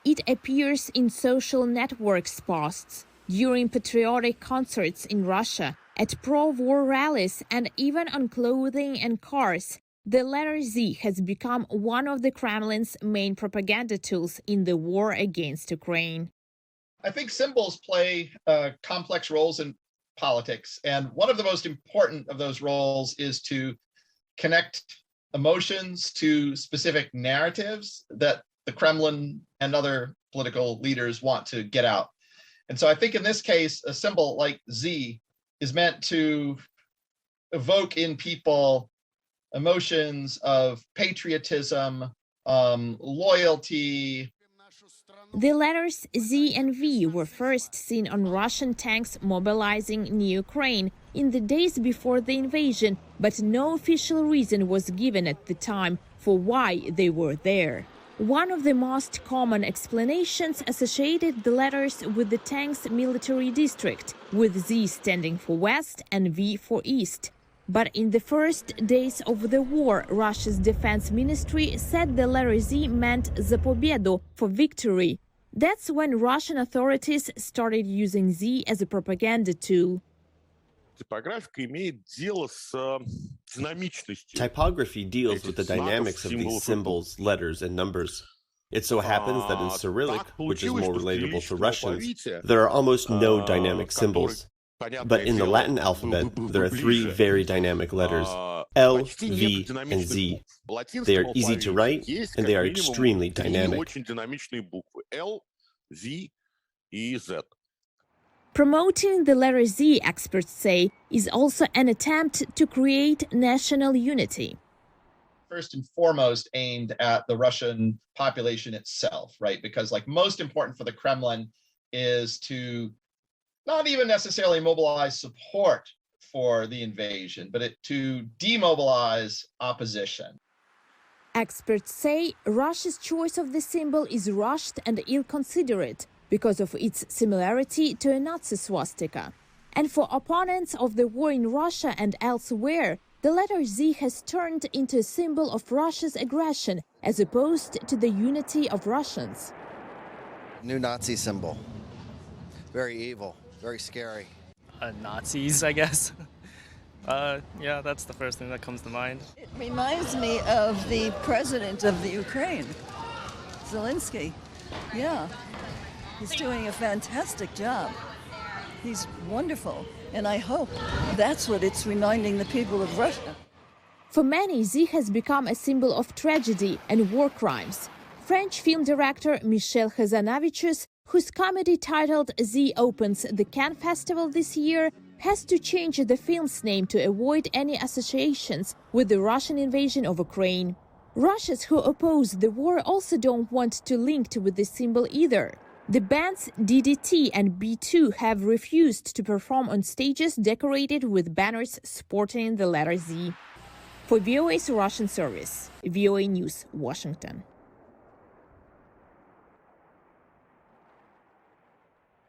It appears in social networks posts, during patriotic concerts in Russia, at pro-war rallies, and even on clothing and cars. The letter Z has become one of the Kremlin's main propaganda tools in the war against Ukraine. I think symbols play complex roles in politics, and one of the most important of those roles is to connect emotions to specific narratives that the Kremlin and other political leaders want to get out. And so I think in this case, a symbol like Z is meant to evoke in people emotions of patriotism, loyalty. The letters Z and V were first seen on Russian tanks mobilizing near Ukraine in the days before the invasion, but no official reason was given at the time for why they were there. One of the most common explanations associated the letters with the tank's military district, with Z standing for West and V for East. But in the first days of the war, Russia's defense ministry said the letter Z meant «За победу», for victory. That's when Russian authorities started using Z as a propaganda tool. Typography deals with the dynamics of these symbols, letters, and numbers. It so happens that in Cyrillic, which is more relatable to Russians, there are almost no dynamic symbols. But in the Latin alphabet, there are three very dynamic letters, L, V, and Z. They are easy to write, and they are extremely dynamic. Promoting the letter Z, experts say, is also an attempt to create national unity. First and foremost aimed at the Russian population itself, right? Because like most important for the Kremlin is to not even necessarily mobilize support for the invasion, but to demobilize opposition. Experts say Russia's choice of the symbol is rushed and ill-considerate because of its similarity to a Nazi swastika. And for opponents of the war in Russia and elsewhere, the letter Z has turned into a symbol of Russia's aggression as opposed to the unity of Russians. New Nazi symbol. Very evil. Very scary. Nazis, I guess. Yeah, that's the first thing that comes to mind. It reminds me of the president of the Ukraine, Zelensky. Yeah, he's doing a fantastic job. He's wonderful, and I hope that's what it's reminding the people of Russia. For many, Z has become a symbol of tragedy and war crimes. French film director Michel Hazanavicius, whose comedy titled Z opens the Cannes Festival this year, has to change the film's name to avoid any associations with the Russian invasion of Ukraine. Russians who oppose the war also don't want to link with this symbol either. The bands DDT and B2 have refused to perform on stages decorated with banners sporting the letter Z. For VOA's Russian service, VOA News, Washington.